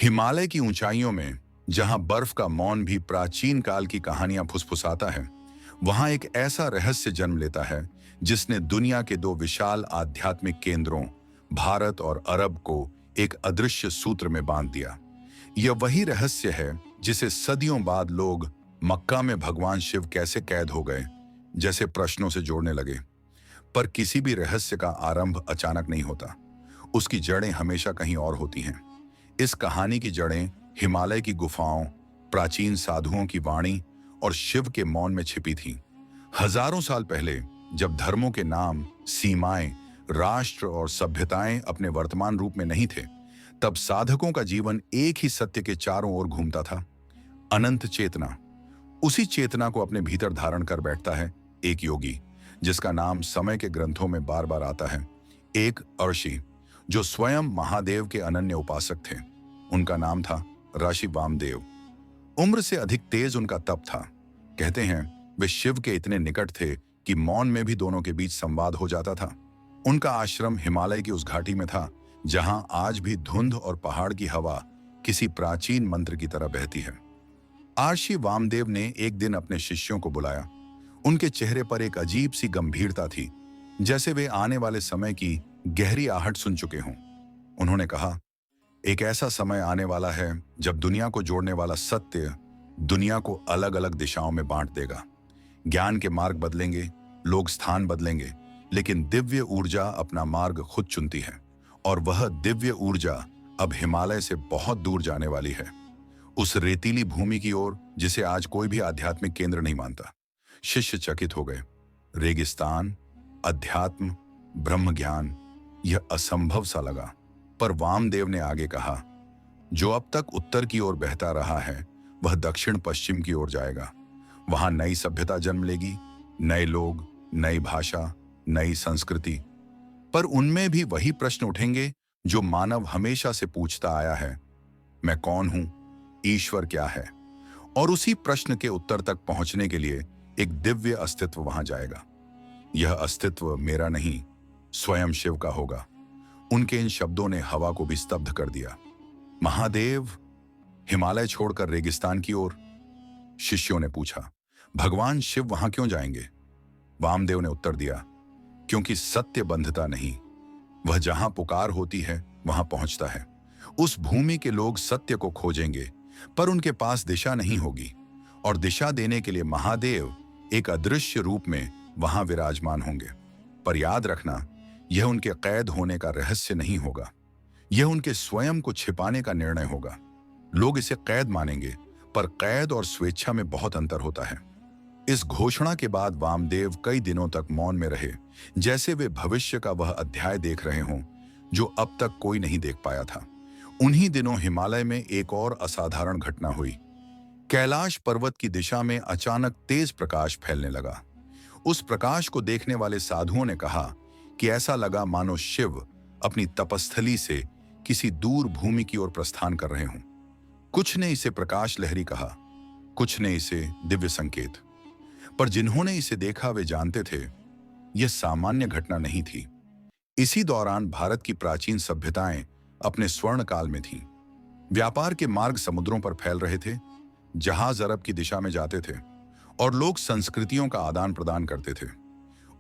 हिमालय की ऊंचाइयों में जहां बर्फ का मौन भी प्राचीन काल की कहानियां फुसफुसाता है, वहां एक ऐसा रहस्य जन्म लेता है जिसने दुनिया के दो विशाल आध्यात्मिक केंद्रों, भारत और अरब को एक अदृश्य सूत्र में बांध दिया। यह वही रहस्य है जिसे सदियों बाद लोग मक्का में भगवान शिव कैसे कैद हो गए जैसे प्रश्नों से जोड़ने लगे। पर किसी भी रहस्य का आरंभ अचानक नहीं होता, उसकी जड़ें हमेशा कहीं और होती हैं। इस कहानी की जड़ें हिमालय की गुफाओं, प्राचीन साधुओं की वाणी और शिव के मौन में छिपी थीं। हजारों साल पहले, जब धर्मों के नाम, सीमाएं, राष्ट्र और सभ्यताएं अपने वर्तमान रूप में नहीं थे, तब साधकों का जीवन एक ही सत्य के चारों ओर घूमता था, अनंत चेतना। उसी चेतना को अपने भीतर धारण कर बैठता है एक योगी, जिसका नाम समय के ग्रंथों में बार बार आता है। एक ऋषि जो स्वयं महादेव के अनन्य उपासक थे। उनका नाम था ऋषि वामदेव। उम्र से अधिक तेज उनका तप था। कहते हैं वे शिव के इतने निकट थे कि मौन में भी दोनों के बीच संवाद हो जाता था। उनका आश्रम हिमालय की उस घाटी में था जहां आज भी धुंध और पहाड़ की हवा किसी प्राचीन मंत्र की तरह बहती है। ऋषि वामदेव ने एक दिन अपने शिष्यों को बुलाया। उनके चेहरे पर एक अजीब सी गंभीरता थी, जैसे वे आने वाले समय की गहरी आहट सुन चुके हों। उन्होंने कहा, एक ऐसा समय आने वाला है जब दुनिया को जोड़ने वाला सत्य दुनिया को अलग अलग दिशाओं में बांट देगा। ज्ञान के मार्ग बदलेंगे, लोग स्थान बदलेंगे, लेकिन दिव्य ऊर्जा अपना मार्ग खुद चुनती है। और वह दिव्य ऊर्जा अब हिमालय से बहुत दूर जाने वाली है, उस रेतीली भूमि की ओर जिसे आज कोई भी आध्यात्मिक केंद्र नहीं मानता। शिष्य चकित हो गए। रेगिस्तान, अध्यात्म, ब्रह्म ज्ञान, यह असंभव सा लगा। पर वामदेव ने आगे कहा, जो अब तक उत्तर की ओर बहता रहा है वह दक्षिण पश्चिम की ओर जाएगा। वहां नई सभ्यता जन्म लेगी, नए लोग, नई भाषा, नई संस्कृति। पर उनमें भी वही प्रश्न उठेंगे जो मानव हमेशा से पूछता आया है, मैं कौन हूं, ईश्वर क्या है। और उसी प्रश्न के उत्तर तक पहुंचने के लिए एक दिव्य अस्तित्व वहां जाएगा। यह अस्तित्व मेरा नहीं, स्वयं शिव का होगा। उनके इन शब्दों ने हवा को भी स्तब्ध कर दिया। महादेव, हिमालय छोड़कर रेगिस्तान की ओर? शिष्यों ने पूछा। भगवान शिव वहां क्यों जाएंगे? वामदेव ने उत्तर दिया, क्योंकि सत्य बंधता नहीं, वह जहां पुकार होती है वहां पहुंचता है। उस भूमि के लोग सत्य को खोजेंगे, पर उनके पास दिशा नहीं होगी, और दिशा देने के लिए महादेव एक अदृश्य रूप में वहां विराजमान होंगे। पर याद रखना, यह उनके कैद होने का रहस्य नहीं होगा, यह उनके स्वयं को छिपाने का निर्णय होगा। लोग इसे कैद मानेंगे, पर कैद और स्वेच्छा में बहुत अंतर होता है। इस घोषणा के बाद वामदेव कई दिनों तक मौन में रहे, जैसे वे भविष्य का वह अध्याय देख रहे हों जो अब तक कोई नहीं देख पाया था। उन्हीं दिनों हिमालय में एक और असाधारण घटना हुई। कैलाश पर्वत की दिशा में अचानक तेज प्रकाश फैलने लगा। उस प्रकाश को देखने वाले साधुओं ने कहा कि ऐसा लगा मानो शिव अपनी तपस्थली से किसी दूर भूमि की ओर प्रस्थान कर रहे हों। कुछ ने इसे प्रकाश लहरी कहा, कुछ ने इसे दिव्य संकेत। पर जिन्होंने इसे देखा वे जानते थे यह सामान्य घटना नहीं थी। इसी दौरान भारत की प्राचीन सभ्यताएं अपने स्वर्ण काल में थीं। व्यापार के मार्ग समुद्रों पर फैल रहे थे, जहाज अरब की दिशा में जाते थे और लोग संस्कृतियों का आदान प्रदान करते थे।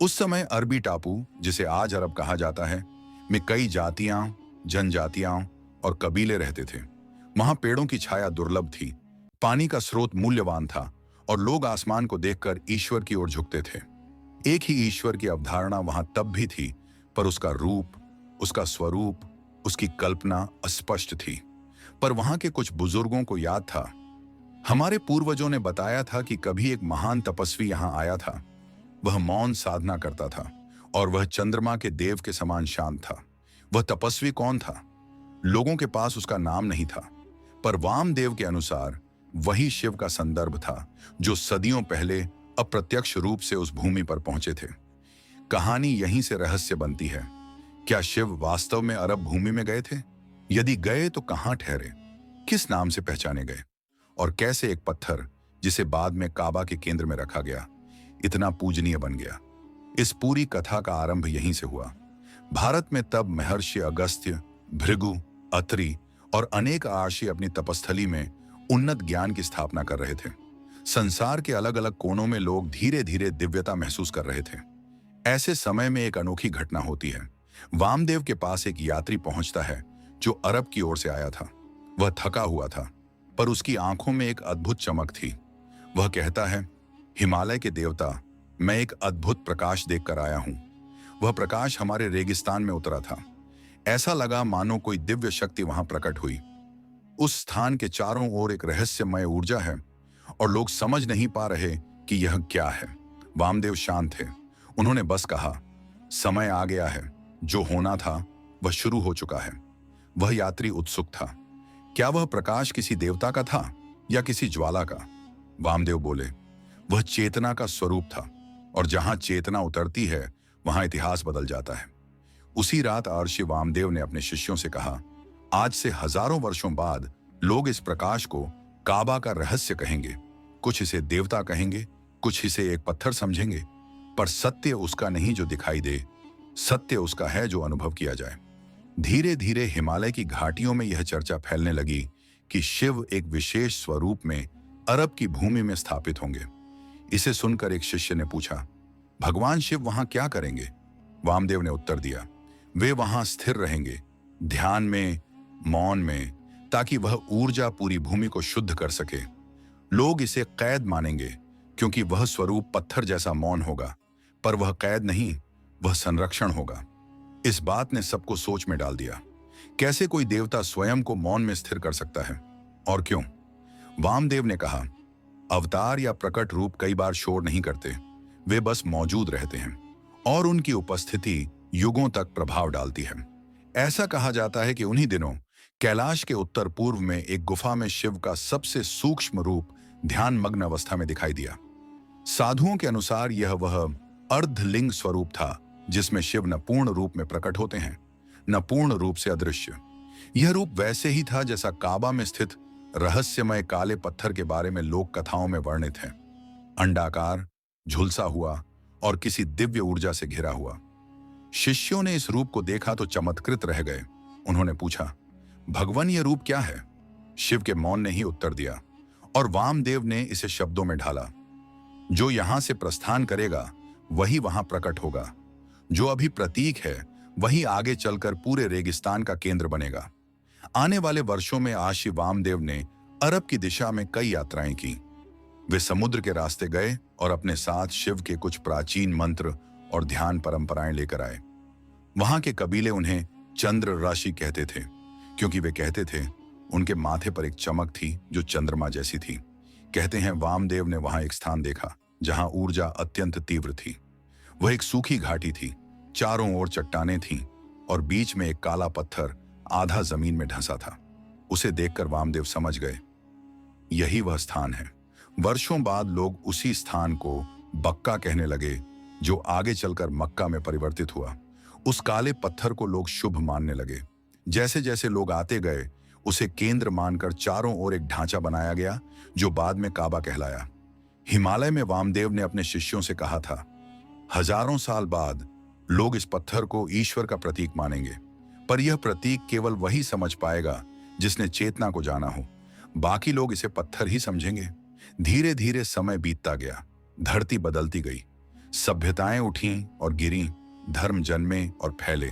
उस समय अरबी टापू, जिसे आज अरब कहा जाता है, में कई जातियां, जनजातियां और कबीले रहते थे। वहां पेड़ों की छाया दुर्लभ थी, पानी का स्रोत मूल्यवान था और लोग आसमान को देखकर ईश्वर की ओर झुकते थे। एक ही ईश्वर की अवधारणा वहां तब भी थी, पर उसका रूप, उसका स्वरूप, उसकी कल्पना अस्पष्ट थी। पर वहां के कुछ बुजुर्गों को याद था, हमारे पूर्वजों ने बताया था कि कभी एक महान तपस्वी यहां आया था। वह मौन साधना करता था और वह चंद्रमा के देव के समान शांत था। वह तपस्वी कौन था? लोगों के पास उसका नाम नहीं था, पर वामदेव के अनुसार वही शिव का संदर्भ था जो सदियों पहले अप्रत्यक्ष रूप से उस भूमि पर पहुंचे थे। कहानी यहीं से रहस्य बनती है। क्या शिव वास्तव में अरब भूमि में गए थे? यदि गए तो कहां ठहरे, किस नाम से पहचाने गए, और कैसे एक पत्थर जिसे बाद में काबा के केंद्र में रखा गया इतना पूजनीय बन गया? इस पूरी कथा का आरंभ यहीं से हुआ। भारत में तब महर्षि अगस्त्य, भृगु, अत्रि और अनेक आर्षि अपनी तपस्थली में उन्नत ज्ञान की स्थापना कर रहे थे। संसार के अलग अलग कोनों में लोग धीरे धीरे दिव्यता महसूस कर रहे थे। ऐसे समय में एक अनोखी घटना होती है। वामदेव के पास एक यात्री पहुंचता है जो अरब की ओर से आया था। वह थका हुआ था, पर उसकी आंखों में एक अद्भुत चमक थी। वह कहता है, हिमालय के देवता, मैं एक अद्भुत प्रकाश देखकर आया हूं। वह प्रकाश हमारे रेगिस्तान में उतरा था। ऐसा लगा मानो कोई दिव्य शक्ति वहां प्रकट हुई। उस स्थान के चारों ओर एक रहस्यमय ऊर्जा है और लोग समझ नहीं पा रहे कि यह क्या है। वामदेव शांत थे। उन्होंने बस कहा, समय आ गया है, जो होना था वह शुरू हो चुका है। वह यात्री उत्सुक था। क्या वह प्रकाश किसी देवता का था या किसी ज्वाला का? वामदेव बोले, वह चेतना का स्वरूप था, और जहां चेतना उतरती है वहां इतिहास बदल जाता है। उसी रात आर्षि वामदेव ने अपने शिष्यों से कहा, आज से हजारों वर्षों बाद लोग इस प्रकाश को काबा का रहस्य कहेंगे। कुछ इसे देवता कहेंगे, कुछ इसे एक पत्थर समझेंगे, पर सत्य उसका नहीं जो दिखाई दे, सत्य उसका है जो अनुभव किया जाए। धीरे धीरे हिमालय की घाटियों में यह चर्चा फैलने लगी कि शिव एक विशेष स्वरूप में अरब की भूमि में स्थापित होंगे। इसे सुनकर एक शिष्य ने पूछा, भगवान शिव वहां क्या करेंगे? वामदेव ने उत्तर दिया, वे वहां स्थिर रहेंगे, ध्यान में, मौन में, ताकि वह ऊर्जा पूरी भूमि को शुद्ध कर सके। लोग इसे कैद मानेंगे क्योंकि वह स्वरूप पत्थर जैसा मौन होगा, पर वह कैद नहीं, वह संरक्षण होगा। इस बात ने सबको सोच में डाल दिया। कैसे कोई देवता स्वयं को मौन में स्थिर कर सकता है, और क्यों? वामदेव ने कहा, अवतार या प्रकट रूप कई बार शोर नहीं करते, वे बस मौजूद रहते हैं और उनकी उपस्थिति युगों तक प्रभाव डालती है। ऐसा कहा जाता है कि उन्हीं दिनों कैलाश के उत्तर पूर्व में एक गुफा में शिव का सबसे सूक्ष्म रूप ध्यान मग्न अवस्था में दिखाई दिया। साधुओं के अनुसार यह वह अर्धलिंग स्वरूप था जिसमें शिव न पूर्ण रूप में प्रकट होते हैं, न पूर्ण रूप से अदृश्य। यह रूप वैसे ही था जैसा काबा में स्थित रहस्यमय काले पत्थर के बारे में लोक कथाओं में वर्णित है। अंडाकार, झुलसा हुआ और किसी दिव्य ऊर्जा से घिरा हुआ। शिष्यों ने इस रूप को देखा तो चमत्कृत रह गए। उन्होंने पूछा, भगवान यह रूप क्या है? शिव के मौन ने ही उत्तर दिया, और वामदेव ने इसे शब्दों में ढाला, जो यहां से प्रस्थान करेगा वही वहां प्रकट होगा। जो अभी प्रतीक है वही आगे चलकर पूरे रेगिस्तान का केंद्र बनेगा। आने वाले वर्षों में आर्षि वामदेव ने अरब की दिशा में कई यात्राएं की। वे समुद्र के रास्ते गए और अपने साथ शिव के कुछ प्राचीन मंत्र और ध्यान परंपराएं लेकर आए। वहां के कबीले उन्हें चंद्र राशि कहते थे, क्योंकि वे कहते थे उनके माथे पर एक चमक थी जो चंद्रमा जैसी थी। कहते हैं वामदेव ने वहां एक स्थान देखा जहां ऊर्जा अत्यंत तीव्र थी। वह एक सूखी घाटी थी, चारों ओर चट्टानें थीं और बीच में एक काला पत्थर आधा जमीन में ढंसा था। उसे देखकर वामदेव समझ गए, यही वह स्थान है। वर्षों बाद लोग उसी स्थान को बक्का कहने लगे, जो आगे चलकर मक्का में परिवर्तित हुआ। उस काले पत्थर को लोग शुभ मानने लगे। जैसे जैसे लोग आते गए, उसे केंद्र मानकर चारों ओर एक ढांचा बनाया गया, जो बाद में काबा कहलाया। हिमालय में वामदेव ने अपने शिष्यों से कहा था, हजारों साल बाद लोग इस पत्थर को ईश्वर का प्रतीक मानेंगे, पर यह प्रतीक केवल वही समझ पाएगा जिसने चेतना को जाना हो। बाकी लोग इसे पत्थर ही समझेंगे। धीरे धीरे समय बीतता गया, धरती बदलती गई, सभ्यताएं उठीं और गिरीं, धर्म जन्मे और फैले,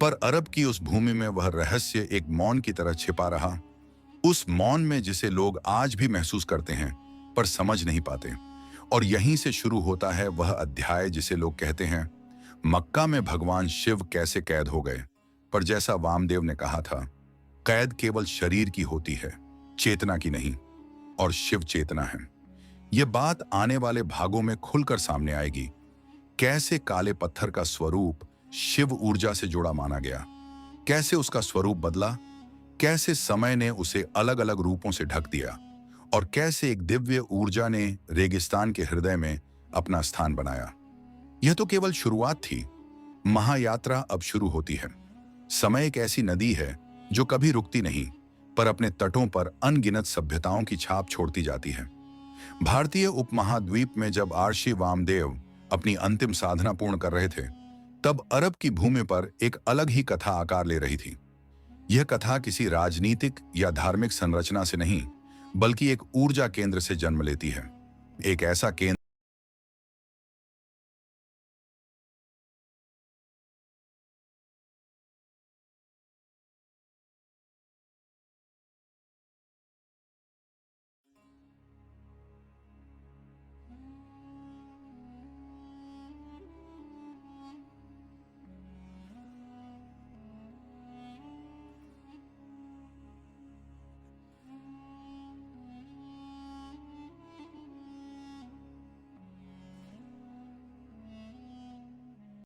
पर अरब की उस भूमि में वह रहस्य एक मौन की तरह छिपा रहा। उस मौन में जिसे लोग आज भी महसूस करते हैं पर समझ नहीं पाते। और यहीं से शुरू होता है वह अध्याय जिसे लोग कहते हैं, मक्का में भगवान शिव कैसे कैद हो गए। पर जैसा वामदेव ने कहा था, कैद केवल शरीर की होती है, चेतना की नहीं, और शिव चेतना है। यह बात आने वाले भागों में खुलकर सामने आएगी। कैसे काले पत्थर का स्वरूप शिव ऊर्जा से जुड़ा माना गया, कैसे उसका स्वरूप बदला, कैसे समय ने उसे अलग अलग रूपों से ढक दिया, और कैसे एक दिव्य ऊर्जा ने रेगिस्तान के हृदय में अपना स्थान बनाया। यह तो केवल शुरुआत थी। महायात्रा अब शुरू होती है। समय एक ऐसी नदी है जो कभी रुकती नहीं, पर अपने तटों पर अनगिनत सभ्यताओं की छाप छोड़ती जाती है। भारतीय उपमहाद्वीप में जब आर्षि वामदेव अपनी अंतिम साधना पूर्ण कर रहे थे, तब अरब की भूमि पर एक अलग ही कथा आकार ले रही थी। यह कथा किसी राजनीतिक या धार्मिक संरचना से नहीं, बल्कि एक ऊर्जा केंद्र से जन्म लेती है। एक ऐसा केंद्र